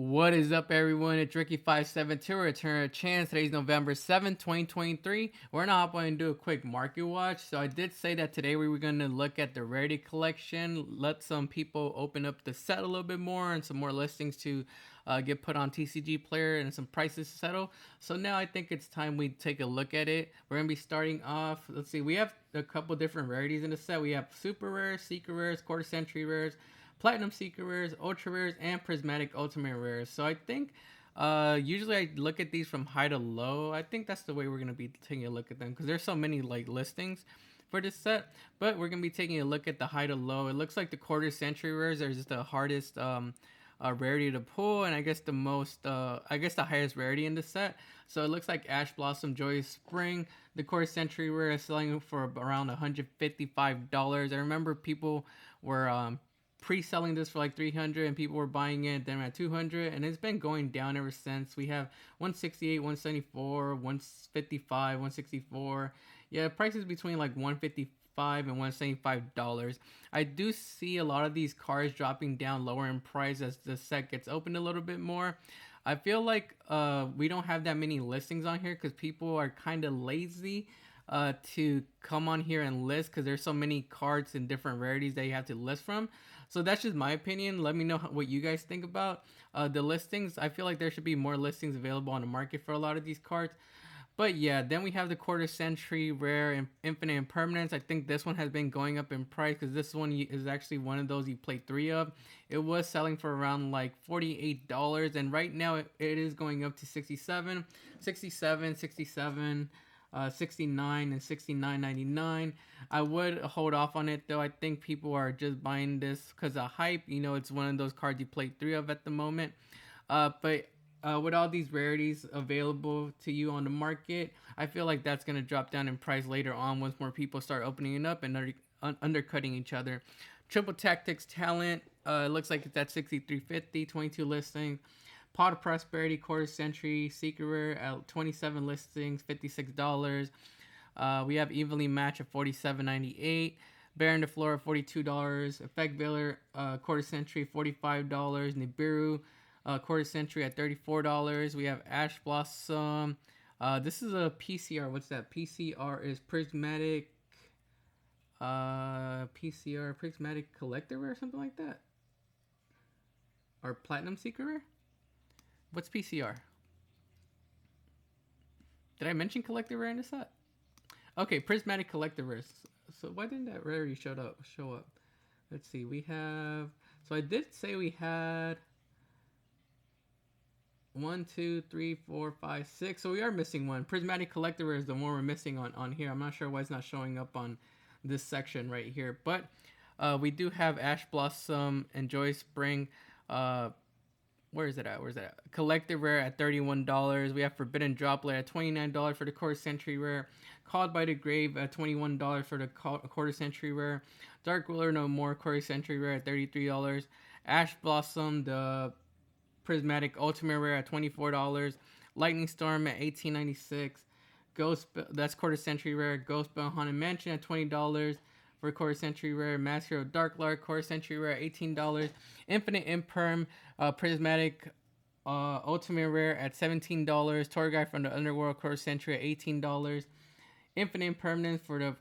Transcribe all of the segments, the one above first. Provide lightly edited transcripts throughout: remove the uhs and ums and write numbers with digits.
What is up, everyone? It's Ricky572. Return a chance. Today's November 7th, 2023. We're gonna hop on and do a quick market watch. So I did say that today we were gonna look at the rarity collection, let some people open up the set a little bit more, and some more listings to get put on TCGPlayer and some prices settle. So now I think it's time we take a look at it. We're gonna be starting off. Let's see. We have a couple different rarities in the set. We have super rares, secret rares, quarter century rares, platinum secret rares, ultra rares, and prismatic ultimate rares. So I think usually I look at these from high to low. I think that's the way we're gonna be taking a look at them because there's so many like listings for this set. But we're gonna be taking a look at the high to low. It looks like the quarter century rares are just the hardest rarity to pull, and I guess the most I guess the highest rarity in the set. So it looks like Ash Blossom Joyous Spring, the quarter century rare, is selling for around $155. I remember people were pre-selling this for like 300 and people were buying it then at 200, and it's been going down ever since. We have 168, 174, 155, 164. Yeah, prices between like 155 and $175. I do see a lot of these cards dropping down lower in price as the set gets opened a little bit more. I feel like we don't have that many listings on here because people are kind of lazy to come on here and list because there's so many cards and different rarities that you have to list from. So that's just my opinion. Let me know what you guys think about the listings. I feel like there should be more listings available on the market for a lot of these cards. But yeah, then we have the quarter century rare and infinite impermanence. I think this one has been going up in price because this one is actually one of those you play 3 of. It was selling for around like $48, and right now it is going up to 67, 67, 67. 69 and 69.99. I would hold off on it though. I think people are just buying this because of hype. You know, it's one of those cards you play 3 of at the moment. But with all these rarities available to you on the market, I feel like that's going to drop down in price later on once more people start opening it up and undercutting each other. Triple Tactics Talent, it looks like it's at 63.50, 22 listings. Pot of Prosperity, quarter century, secret rare at 27 listings, $56. We have Evenly Match at $47.98. Baron de Flora, $42. Effect Veiler, quarter century, $45. Nibiru, quarter century at $34. We have Ash Blossom. This is a PCR. What's that? PCR is Prismatic. PCR, Prismatic Collector Rare or something like that. Or Platinum Secret Rare? What's PCR? Did I mention collector rare in the set? Okay, prismatic collector rare. So why didn't that rarity show up? Let's see. We have. So I did say we had 1, 2, 3, 4, 5, 6. So we are missing one. Prismatic collector rare is the one we're missing on here. I'm not sure why it's not showing up on this section right here, but we do have Ash Blossom and Joy Spring. Where is it at? Collector rare at $31. We have Forbidden Droplet at $29 for the quarter century rare. Called by the Grave at $21 for the quarter century rare. Dark Ruler No More quarter century rare at $33. Ash Blossom, the Prismatic Ultimate rare at $24. Lightning Storm at $18.96. Ghost, that's quarter century rare. Ghost Bell Haunted Mansion at $20. For quarter century rare. Master of Dark Lark, quarter century rare, $18. Infinite Imperm, Prismatic Ultimate rare at $17. Tour Guide from the Underworld, quarter century at $18. Infinite Impermanence for the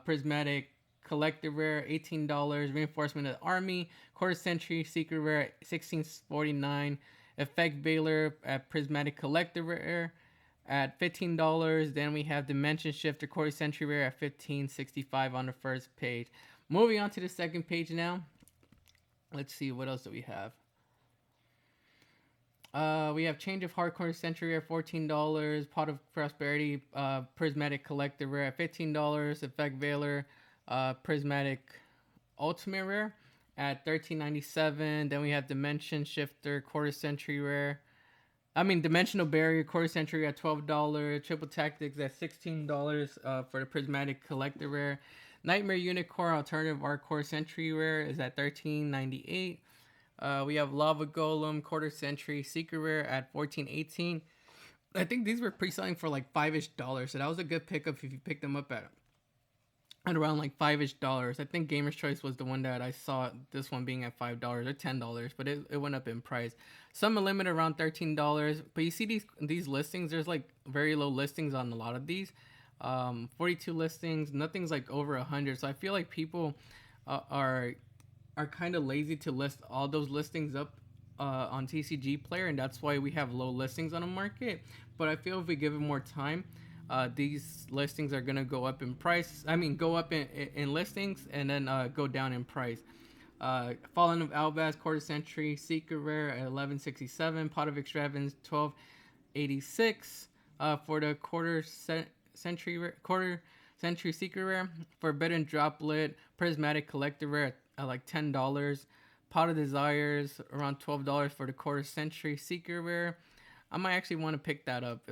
Prismatic Collector rare, $18. Reinforcement of the Army, quarter century secret rare at $16.49. Effect Veiler at Prismatic Collector rare at $15. Then we have Dimension Shifter quarter century rare at $15.65 on the first page. Moving on to the second page now. Let's see, what else do we have? We have Change of Heart quarter century rare at $14. Pot of Prosperity Prismatic Collector rare at $15. Effect Veiler Prismatic Ultimate rare at $13.97. Then we have Dimension Shifter quarter century rare. Dimensional Barrier, quarter century at $12. Triple Tactics at $16 for the Prismatic Collector rare. Nightmare Unicorn Alternative Art quarter century rare is at $13.98. We have Lava Golem quarter century secret rare at $14.18. I think these were pre-selling for like $5-ish, so that was a good pickup if you picked them up at at around like $5-ish. I think Gamers Choice was the one that I saw this one being at $5 or $10, but it went up in price. Some are limited around $13, but you see these listings. There's like very low listings on a lot of these. 42 listings, nothing's like over 100. So I feel like people are kind of lazy to list all those listings up on TCGPlayer, and that's why we have low listings on the market. But I feel if we give it more time, these listings are gonna go up in price. I mean, go up in listings and then go down in price. Fallen of Albaz, quarter century, secret rare at 1167, pot of extravagance 1286 for the quarter century secret rare. Forbidden droplet, prismatic collector rare at like $10. Pot of Desires around $12 for the quarter century secret rare. I might actually want to pick that up.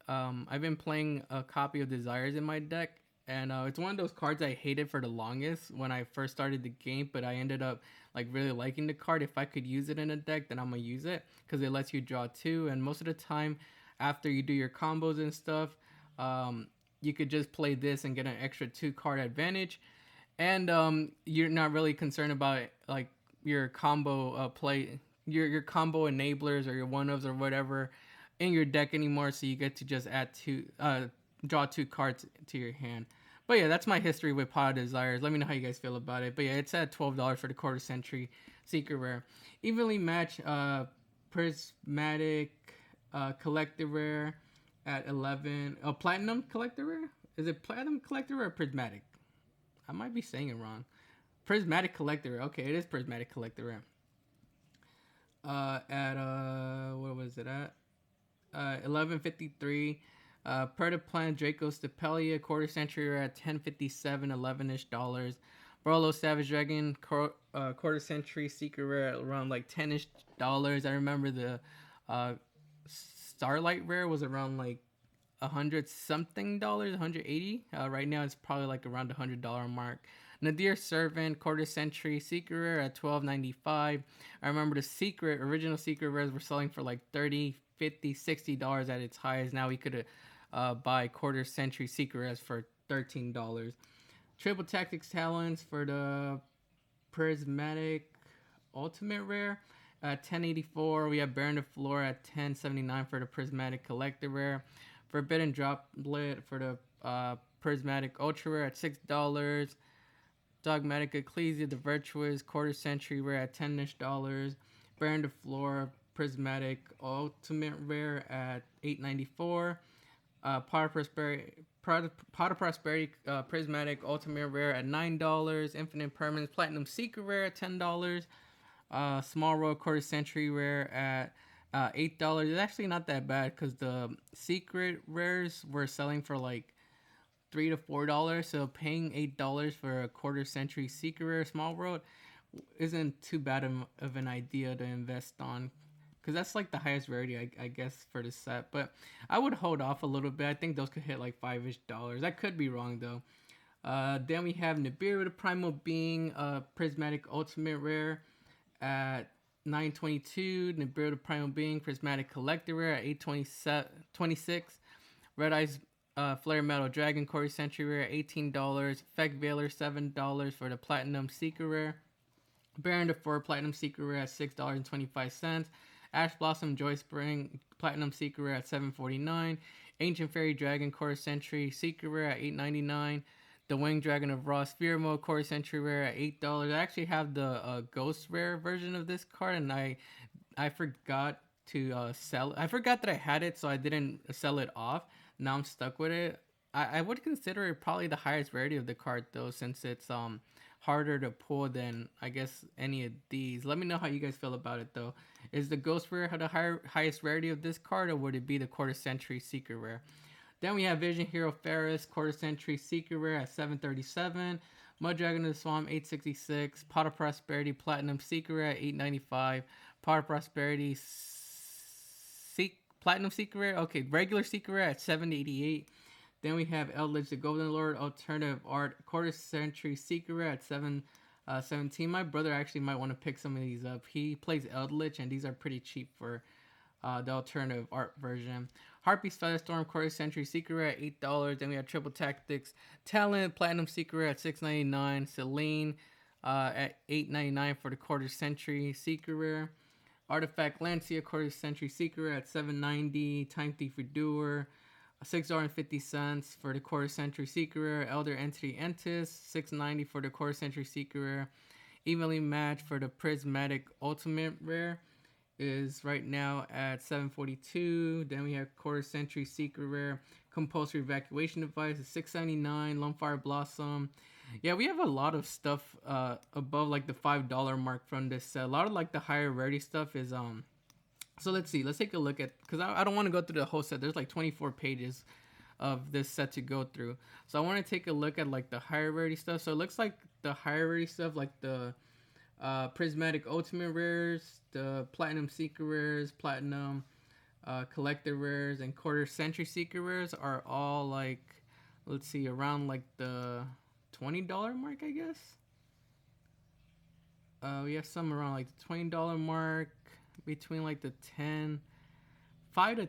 I've been playing a copy of Desires in my deck, and it's one of those cards I hated for the longest when I first started the game, but I ended up like really liking the card. If I could use it in a deck, then I'm gonna use it because it lets you draw two, and most of the time, after you do your combos and stuff, you could just play this and get an extra 2 card advantage, and you're not really concerned about like your combo play, your combo enablers or your one-ofs or whatever in your deck anymore, so you get to just add draw 2 cards to your hand. But yeah, that's my history with Pot of Desires. Let me know how you guys feel about it. But yeah, it's at $12 for the quarter century secret rare. Evenly matched prismatic collector rare at 11. Oh, platinum collector rare? Is it platinum collector rare or prismatic? I might be saying it wrong. Prismatic collector rare. Okay, it is prismatic collector rare. At what was it at? 1153. Predaplan Draco Stapelia, quarter century rare at 1057, 11-ish dollars. Brolo Savage Dragon, quarter century secret rare at around like 10-ish dollars. I remember the Starlight rare was around like 100 something dollars, 180. Right now it's probably like around the $100 mark. Nadir Servant, quarter century secret rare at $12.95. I remember the original secret rares were selling for like 30, 50, $60 at its highest. Now we could buy quarter century secret rares for $13. Triple Tactics Talents for the prismatic ultimate rare at 1084. We have Baron de Flor at 1079 for the prismatic collector rare. Forbidden Droplet for the prismatic ultra rare at $6. Dogmatic Ecclesia, the Virtuous, quarter century rare at $10-ish. Baron de Flor, prismatic ultimate rare at $8.94. Pot of Prosperity, prismatic ultimate rare at $9. Infinite Permanence, platinum secret rare at $10. Small Royal quarter century rare at $8. It's actually not that bad because the secret rares were selling for like $3 to $4. So paying $8 for a quarter century secret rare small world isn't too bad of an idea to invest on, because that's like the highest rarity I guess for the set. But I would hold off a little bit. I think those could hit like $5-ish. I could be wrong though. Then we have Nibiru the Primal Being, prismatic ultimate rare at $9.22. Nibiru the Primal Being, prismatic collector rare at $8.26. Red Eyes Flare Metal Dragon, quarter century rare, $18. Feck Veiler, $7 for the platinum secret rare. Baron de Flor platinum secret rare at $6.25. Ash Blossom Joy Spring platinum secret rare at $7.49. Ancient Fairy Dragon, quarter century secret rare at $8.99. The Winged Dragon of Raw Sphere Mode, quarter century rare at $8. I actually have the ghost rare version of this card, and I forgot to sell. I forgot that I had it, so I didn't sell it off. Now I'm stuck with it. I would consider it probably the highest rarity of the card though, since it's harder to pull than I guess any of these. Let me know how you guys feel about it though. Is the ghost rare the highest rarity of this card, or would it be the quarter century secret rare? Then we have Vision Hero Ferris, quarter century secret rare at $7.37. Mud Dragon of the Swamp, $8.66. Pot of Prosperity Platinum secret rare at $8.95. Pot of Prosperity Platinum secret rare, okay, regular secret rare at $7.88. Then we have Eldritch the Golden Lord alternative art, quarter century secret rare at $7.17. My brother actually might want to pick some of these up. He plays Eldritch, and these are pretty cheap for the alternative art version. Harpy's Featherstorm Quarter Century Secret Rare at $8. Then we have Triple Tactics Talent Platinum Secret Rare at $6.99. Celine at $8.99 for the Quarter Century Secret Rare. Artifact Lancia Quarter Century Secret Rare at $7.90. Time Thief Redoer $6.50 for the Quarter Century Secret Rare. Elder Entity Entis $6.90 for the Quarter Century Secret Rare. Evenly Matched for the Prismatic Ultimate Rare is right now at $7.42. Then we have Quarter Century Secret Rare Compulsory Evacuation Device at $6.99. Lumfire Blossom. Yeah, we have a lot of stuff above like the $5 mark from this set. A lot of like the higher rarity stuff is So let's see. Let's take a look at, because I don't want to go through the whole set. There's like 24 pages of this set to go through. So I want to take a look at like the higher rarity stuff. So it looks like the higher rarity stuff, like the Prismatic Ultimate Rares, the Platinum Secret Rares, Platinum Collector Rares, and Quarter Century Secret Rares are all like, let's see, around like the $20 mark, I guess. We have some around like the $20 mark, between like the $5 to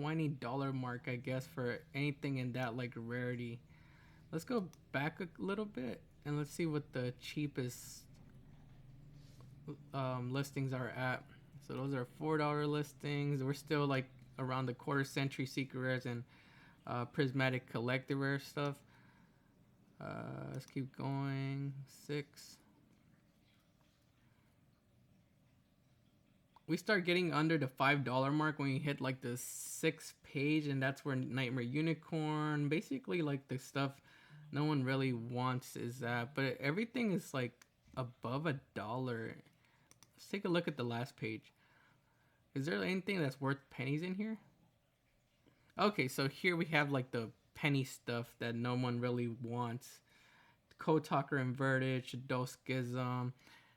$20 mark, I guess, for anything in that like rarity. Let's go back a little bit and let's see what the cheapest listings are at. So those are $4 listings. We're still like around the Quarter Century Secret Rares and Prismatic Collector Rare stuff. Let's keep going. 6. We start getting under the $5 mark when you hit like the 6th page, and that's where Nightmare Unicorn, basically like the stuff no one really wants is that. But everything is like above $1. Let's take a look at the last page. Is there anything that's worth pennies in here? Okay, so here we have like the penny stuff that no one really wants. Code Talker Inverted, Shadow Schism,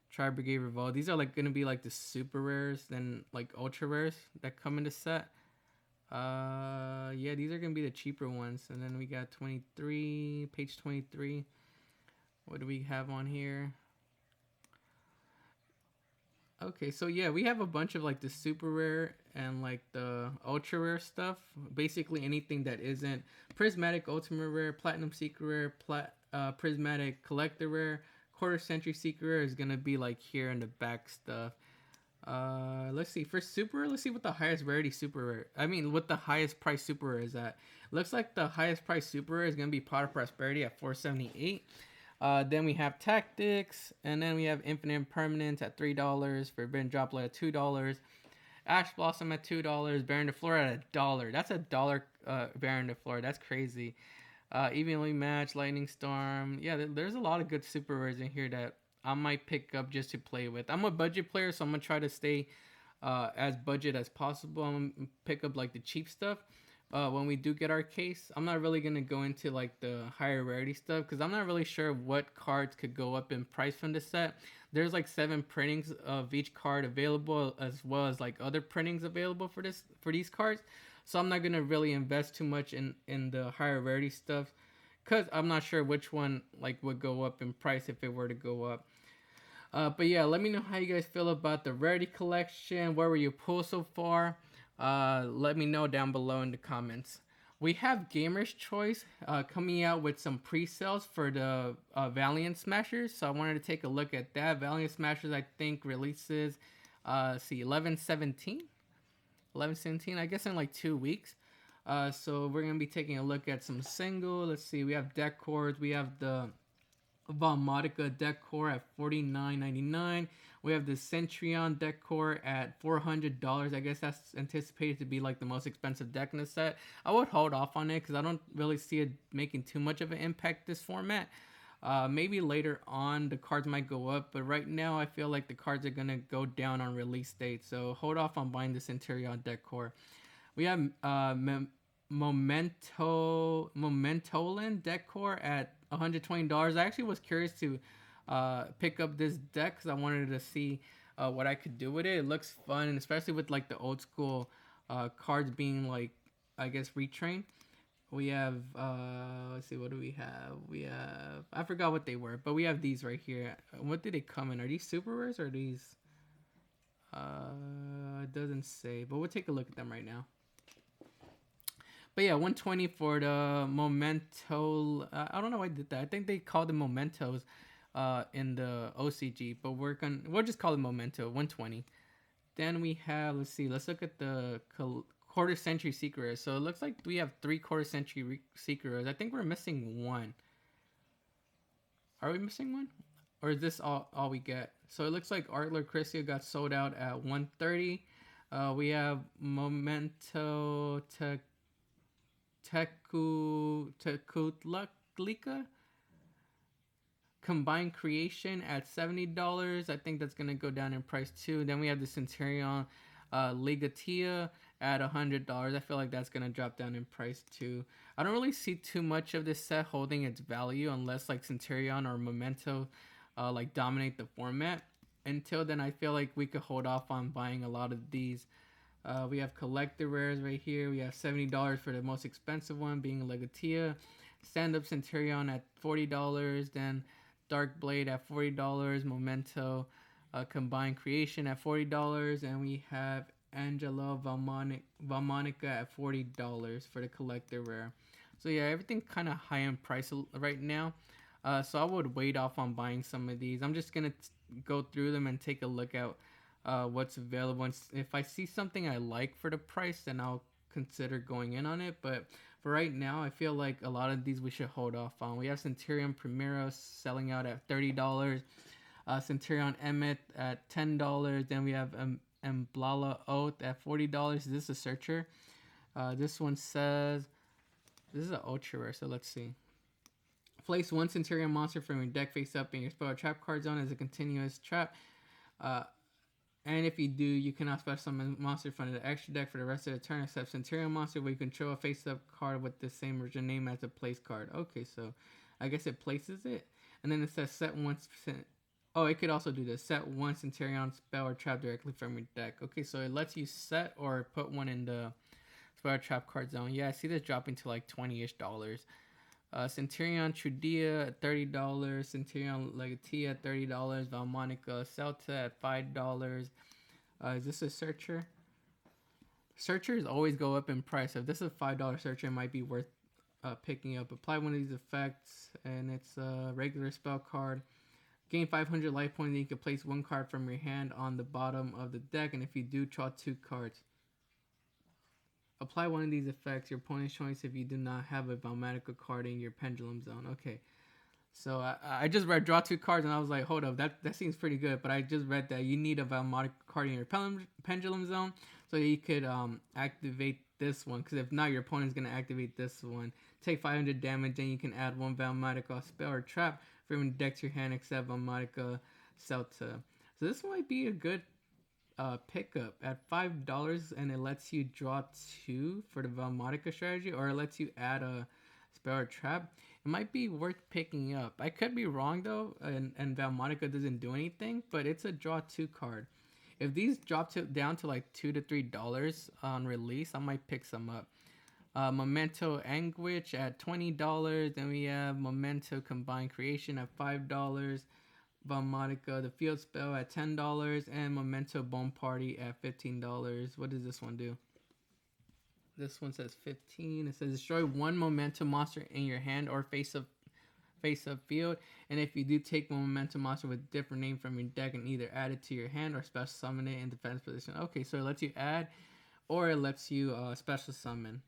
Tri Brigade Revolt. These are like gonna be like the super rares, then like ultra rares that come in the set. Yeah, these are gonna be the cheaper ones. And then we got 23, page 23. What do we have on here? Okay, so yeah, we have a bunch of like the super rare and like the ultra rare stuff. Basically anything that isn't Prismatic Ultimate Rare, Platinum Secret Rare, Prismatic Collector Rare, Quarter Century Secret Rare is gonna be like here in the back stuff. Let's see. For super rare, let's see what the highest rarity super rare. I mean, what the highest price super rare is at. Looks like the highest price super rare is gonna be Pot of Prosperity at $4.78. Then we have Tactics, and then we have Infinite Impermanence at $3, Forbidden Droplet at $2, Ash Blossom at $2, Baron de Flora at $1. That's $1 Baron de Flora. That's crazy. Evenly Matched, Lightning Storm. Yeah, there's a lot of good super rares in here that I might pick up just to play with. I'm a budget player, so I'm gonna try to stay as budget as possible. I'm gonna pick up like the cheap stuff. When we do get our case, I'm not really gonna go into like the higher rarity stuff because I'm not really sure what cards could go up in price from the set. There's like 7 printings of each card available, as well as like other printings available for these cards. So I'm not gonna really invest too much in the higher rarity stuff because I'm not sure which one like would go up in price if it were to go up. But yeah, let me know how you guys feel about the rarity collection. Where were you pulled so far? Let me know down below in the comments. We have Gamers Choice coming out with some pre-sales for the Valiant Smashers. So I wanted to take a look at that. Valiant Smashers, I think, releases, 11/17? 11/17, I guess in like 2 weeks. So we're going to be taking a look at some single. Let's see, we have deck cores. We have the Valmodica deck core at $49.99. We have the Centurion deck core at $400. I guess that's anticipated to be like the most expensive deck in the set. I would hold off on it because I don't really see it making too much of an impact this format. Maybe later on the cards might go up, but right now I feel like the cards are gonna go down on release date. So hold off on buying the Centurion deck core. We have Momentolan deck core at $120. I actually was curious to pick up this deck because I wanted to see what I could do with it. It looks fun, and especially with like the old school cards being like, I guess, retrained. We have let's see, what do we have? We have, I forgot what they were, but we have these right here. What did they come in? Are these super rares or are these it doesn't say, but we'll take a look at them right now. But yeah, 120 for the memento. I don't know why I did that. I think they called them mementos in the OCG, but we'll just call it memento 120. Then we have, let's see, let's look at the quarter century secret. So it looks like we have 3/4 century secret. I think we're missing one. Are we missing one? Or is this all we get? So it looks like Art Lucretia got sold out at 130. We have Memento Tekutlika Combined Creation at $70. I think that's gonna go down in price too. Then we have the Centurion Ligatia at $100. I feel like that's gonna drop down in price too. I don't really see too much of this set holding its value unless like Centurion or Memento like dominate the format. Until then, I feel like we could hold off on buying a lot of these. We have collector rares right here. We have $70 for the most expensive one, being Legatia. Stand Up Centurion at $40. Then Dark Blade at $40. Memento Combined Creation at $40. And we have Angela Valmonica at $40 for the collector rare. So yeah, everything kind of high in price right now. So I would wait off on buying some of these. I'm just gonna go through them and take a look at what's available. And if I see something I like for the price, then I'll consider going in on it. But for right now, I feel like a lot of these we should hold off on. We have Centurion Primero selling out at $30. Centurion Emmet at $10. Then we have Mblala Oath at $40. Is this a searcher? This one says this is an ultra rare. So let's see. Place one Centurion monster from your deck face up in your spell trap card zone as a continuous trap. And if you do, you cannot special summon a monster from the extra deck for the rest of the turn except Centurion monster where you control a face-up card with the same original name as a place card. Okay, so I guess it places it. And then it says set one... Oh, it could also do this. Set one Centurion spell or trap directly from your deck. Okay, so it lets you set or put one in the spell or trap card zone. Yeah, I see this dropping to like $20-ish. Centurion Trudia at $30, Centurion Legatia at $30, Valmonica Celta at $5. Is this a searcher? Searchers always go up in price. If this is a $5 searcher, it might be worth picking up. Apply one of these effects, and it's a regular spell card. Gain 500 life points, and you can place one card from your hand on the bottom of the deck, and if you do, draw 2 cards. Apply one of these effects, your opponent's choice if you do not have a Valmatica card in your pendulum zone. Okay. So I just read draw 2 cards and I was like, hold up, that seems pretty good. But I just read that you need a Valmatica card in your pendulum zone so you could activate this one. Because if not, your opponent's going to activate this one. Take 500 damage and you can add 1 Valmatica spell or trap from your deck to your hand except Valmatica Celta. So this might be a good pickup at $5, and it lets you draw 2 for the Valmatica strategy, or it lets you add a spell or trap. It might be worth picking up. I could be wrong though, and Valmatica doesn't do anything, but it's a draw 2 card. If these drop down to like $2 to $3 on release, I might pick some up. Memento Anguish at $20. Then we have Memento Combined Creation at $5. Valmatica, the field spell at $10, and Memento Bone Party at $15. What does this one do? This one says 15. It says destroy 1 Memento monster in your hand or face up field, and if you do take one Memento monster with a different name from your deck and either add it to your hand or special summon it in defense position. Okay, so it lets you add, or it lets you special summon.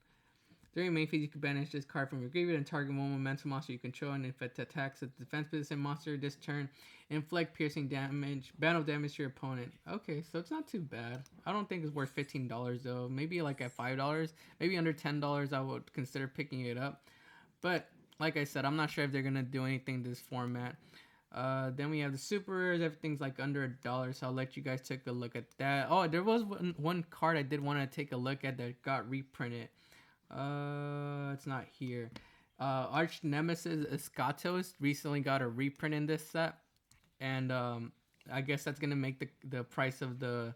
During main phase, you can banish this card from your graveyard and target 1 momentum monster you control, and if it attacks a defense position monster this turn, inflict piercing damage, battle damage to your opponent. Okay, so it's not too bad. I don't think it's worth $15 though. Maybe like at $5, maybe under $10 I would consider picking it up. But like I said, I'm not sure if they're gonna do anything this format. Then we have the super rares. Everything's like under $1, so I'll let you guys take a look at that. Oh, there was one card I did want to take a look at that got reprinted. It's not here. Arch Nemesis Escatos recently got a reprint in this set, and I guess that's gonna make the price of the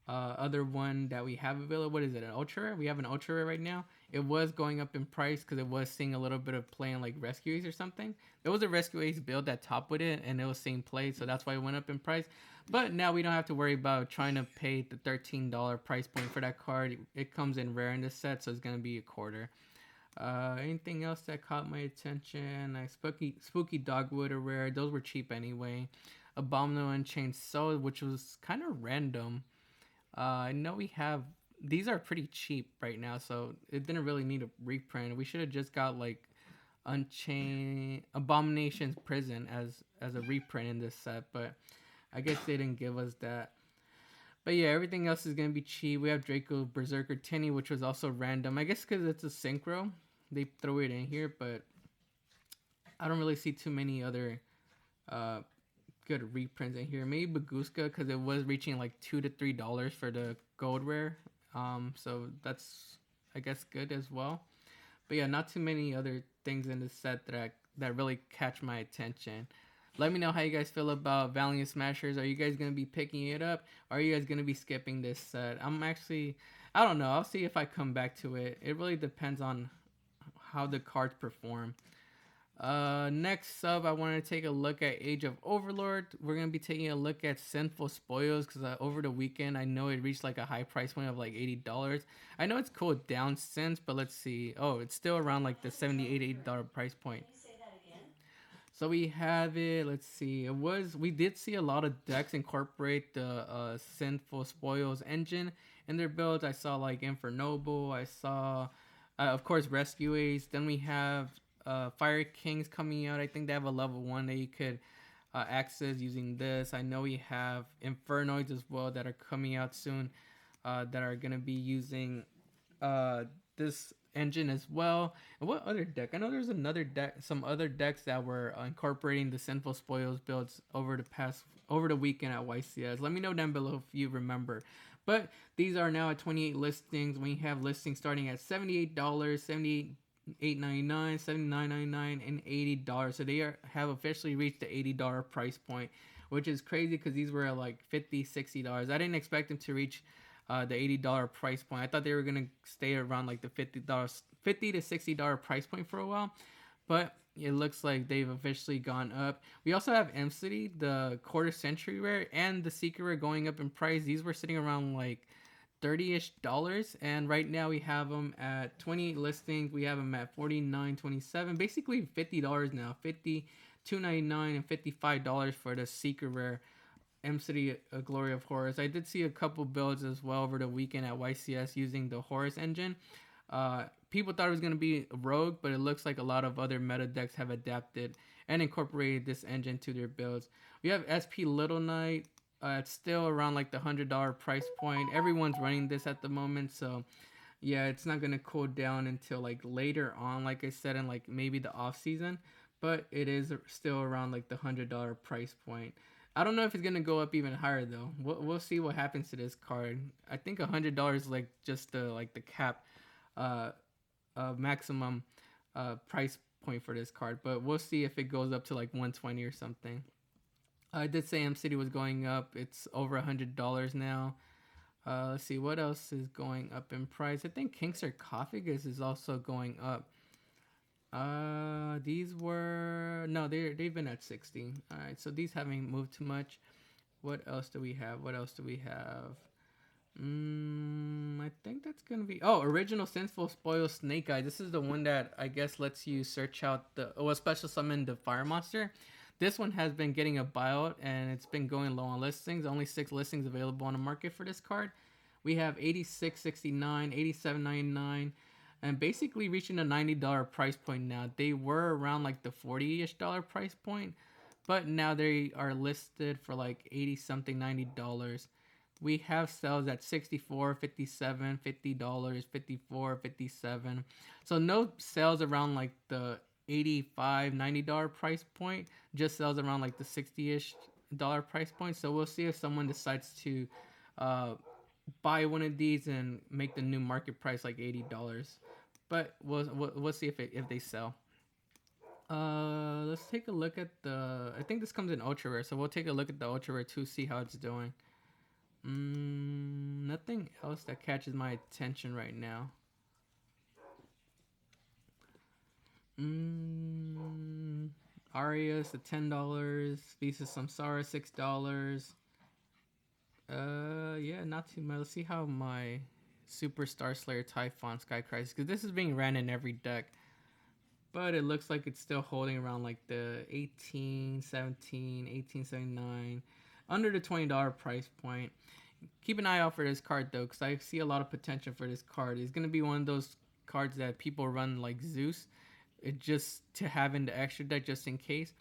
other one that we have available. What is it? An ultra rare? We have an ultra rare right now, it was going up in price because it was seeing a little bit of play in like Rescue Ace or something. There was a Rescue Ace build that top with it, and it was seeing play, so that's why it went up in price. But now we don't have to worry about trying to pay the $13 price point for that card. It comes in rare in this set, so it's gonna be a quarter. Anything else that caught my attention? Spooky Dogwood are rare. Those were cheap anyway. Abominable Unchained Soul, which was kind of random. I know we have these are pretty cheap right now, so it didn't really need a reprint. We should have just got like Unchained Abomination's Prison as a reprint in this set, but I guess they didn't give us that. But yeah, everything else is gonna be cheap. We have Draco Berserker Tinny, which was also random. I guess because it's a synchro, they throw it in here, but I don't really see too many other uh, good reprints in here. Maybe Baguska because it was reaching like $2 to $3 for the gold rare. So that's I guess good as well. But yeah, not too many other things in this set that really catch my attention. Let me know how you guys feel about Valiant Smashers. Are you guys gonna be picking it up? Or are you guys gonna be skipping this set? I don't know. I'll see if I come back to it. It really depends on how the cards perform. Next up, I want to take a look at Age of Overlord. We're gonna be taking a look at Sinful Spoils because over the weekend I know it reached like a high price point of like $80. I know it's cooled down since, but let's see. Oh, it's still around like the $78 price point. So we have it. Let's see. We did see a lot of decks incorporate the Sinful Spoils engine in their builds. I saw like Infernoble. I saw, of course, Rescue Ace. Then we have Fire Kings coming out. I think they have a level 1 that you could access using this. I know we have Infernoids as well that are coming out soon that are gonna be using this engine as well. And what other deck? I know there's another deck, some other decks that were incorporating the Sinful Spoils builds over the weekend at YCS. Let me know down below if you remember. But these are now at 28 listings. We have listings starting at $78, $78.99, $79.99, and $80. So they have officially reached the $80 price point, which is crazy because these were at like $50, $60. I didn't expect them to reach the $80 price point. I thought they were gonna stay around like the $50 to $60 price point for a while, but it looks like they've officially gone up. We also have M City, the quarter century rare, and the secret rare going up in price. These were sitting around like $30-ish, and right now we have them at 28 listings. We have them at $49.27, basically $50 now. $52.99 and $55 for the secret rare M City A Glory of Horus. I did see a couple builds as well over the weekend at YCS using the Horus engine. People thought it was going to be Rogue, but it looks like a lot of other meta decks have adapted and incorporated this engine to their builds. We have SP Little Knight. It's still around like the $100 price point. Everyone's running this at the moment, so yeah, it's not going to cool down until like later on, like I said, in like maybe the off season, but it is still around like the $100 price point. I don't know if it's gonna go up even higher though. We'll see what happens to this card. I think $100 is like just the cap, uh, maximum, price point for this card. But we'll see if it goes up to like 120 or something. I did say M City was going up. It's over $100 now. Let's see what else is going up in price. I think King Sarcophagus is also going up. These were no, they've been at 60. All right, so these haven't moved too much. What else do we have? I think that's gonna be original Sinful Spoil Snake Eye. This is the one that I guess lets you search out special summon the fire monster. This one has been getting a buyout and it's been going low on listings. Only 6 listings available on the market for this card. We have 86.69, 87.99. And basically reaching a $90 price point now. They were around like the $40-ish price point, but now they are listed for like 80 something, $90. We have sales at $64, $57, $50, $54, $57. So no sales around like the $85, $90 price point, just sales around like the $60-ish price point. So we'll see if someone decides to buy one of these and make the new market price like $80. But we'll see if they sell. Let's take a look at I think this comes in ultra rare, so we'll take a look at the ultra rare to see how it's doing. Nothing else that catches my attention right now. Arias at $10. Visa Samsara $6. Yeah, not too much. Let's see how my Superstar Slayer Typhon Sky Crisis, because this is being ran in every deck, but it looks like it's still holding around like the 18, 17, 1879, under the $20 price point. Keep an eye out for this card though, because I see a lot of potential for this card. It's gonna be one of those cards that people run like Zeus, it just to have in the extra deck just in case.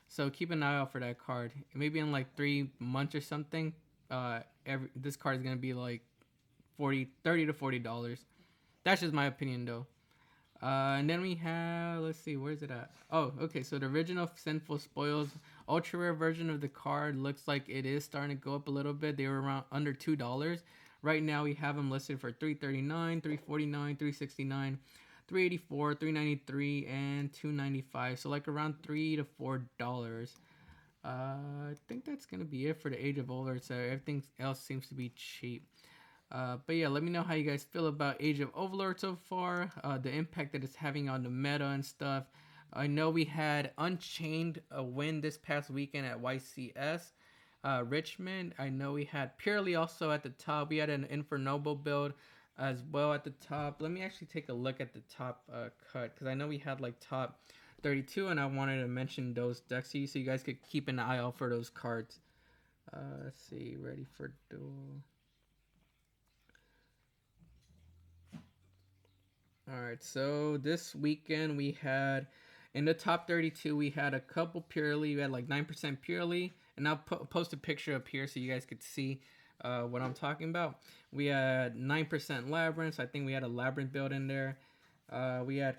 So keep an eye out for that card. Maybe in like 3 months or something, this card is gonna be like 30 to $40. That's just my opinion though. And then we have, let's see, where's it at? Oh, okay. So the original Sinful Spoils ultra rare version of the card looks like it is starting to go up a little bit. They were around under $2. Right now we have them listed for $339, $349, $369, $384, $393, and $295. So like around $3 to $4. I think that's gonna be it for the Age of Overlord. So everything else seems to be cheap. But yeah, let me know how you guys feel about Age of Overlord so far, the impact that it's having on the meta and stuff. I know we had Unchained win this past weekend at YCS Richmond. I know we had Purely also at the top. We had an Infernoble build as well at the top. Let me actually take a look at the top cut, because I know we had like top 32, and I wanted to mention those decks to you so you guys could keep an eye out for those cards. Let's see, ready for duel. All right, so this weekend we had in the top 32, we had a couple Purely. We had like 9% Purely, and I'll post a picture up here so you guys could see what I'm talking about. We had 9% Labyrinth. I think we had a Labyrinth build in there. We had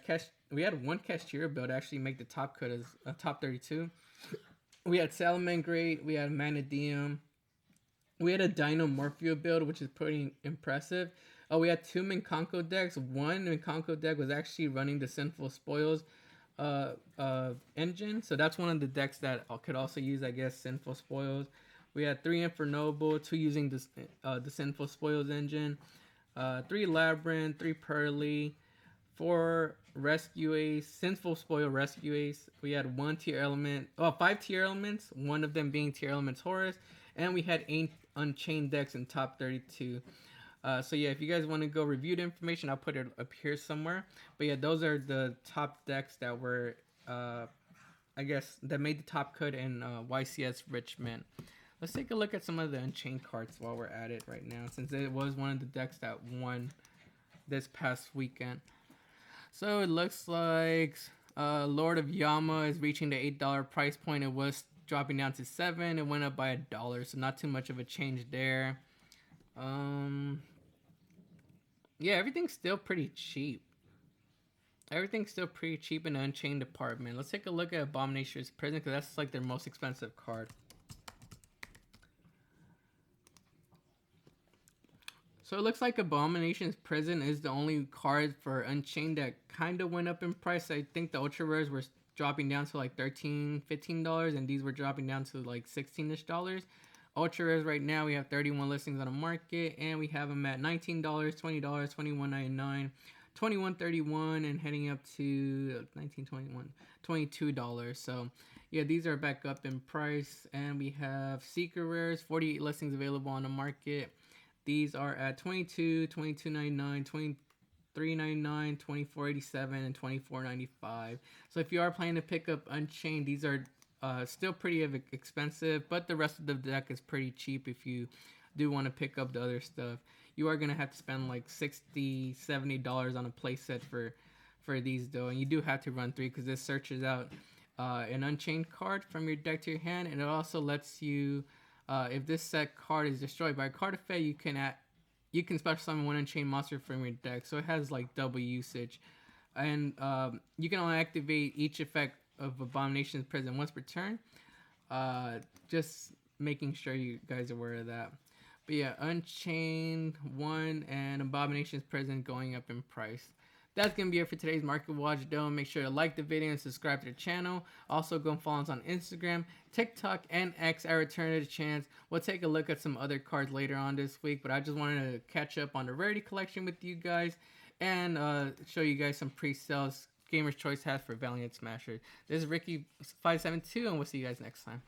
one Cashier build actually make the top cut as a top 32. We had Salamangreat. We had Manadium. We had a Dino Morpheo build, which is pretty impressive. Oh, we had two Minkonko decks. One Minkonko deck was actually running the Sinful Spoils engine. So that's one of the decks that could also use, I guess, Sinful Spoils. We had three Infernoble, two using the Sinful Spoils engine. Three Labyrinth, three Pearly, four Rescue Ace, Sinful Spoil Rescue Ace. We had one tier element, 5 tier elements, one of them being tier elements Horus. And we had 8 Unchained decks in top 32. So yeah, if you guys want to go review the information, I'll put it up here somewhere. But yeah, those are the top decks that were, I guess, that made the top cut in YCS Richmond. Let's take a look at some of the Unchained cards while we're at it right now, since it was one of the decks that won this past weekend. So it looks like Lord of Yama is reaching the $8 price point. It was dropping down to $7. It went up by $1, so not too much of a change there. Yeah, everything's still pretty cheap. Everything's still pretty cheap in the Unchained department. Let's take a look at Abomination's Prison, because that's like their most expensive card. So it looks like Abomination's Prison is the only card for Unchained that kind of went up in price. I think the Ultra Rares were dropping down to like $13, $15, and these were dropping down to like $16-ish. Ultra Rares right now, we have 31 listings on the market, and we have them at $19, $20, $21.99, $21.31, and heading up to $19.21, $22. So yeah, these are back up in price. And we have Secret Rares, 48 listings available on the market. These are at $22, $22.99, $23.99, $24.87, and $24.95. So if you are planning to pick up Unchained, these are still pretty expensive, but the rest of the deck is pretty cheap if you do want to pick up the other stuff. You are going to have to spend like $60, $70 on a playset for these though, and you do have to run 3, because this searches out an Unchained card from your deck to your hand, and it also lets you, if this set card is destroyed by a card effect, you can special summon one Unchained monster from your deck, so it has like double usage. And you can only activate each effect of Abomination's Prison once per turn. Just making sure you guys are aware of that. But yeah, Unchained 1 and Abomination's Prison going up in price. That's going to be it for today's Market Watch. Don't make sure to like the video and subscribe to the channel. Also, go and follow us on Instagram, TikTok, and X at Return to the Chance. We'll take a look at some other cards later on this week, but I just wanted to catch up on the Rarity collection with you guys and show you guys some pre-sales Gamers Choice has for Valiant Smashers. This is Ricky572, and we'll see you guys next time.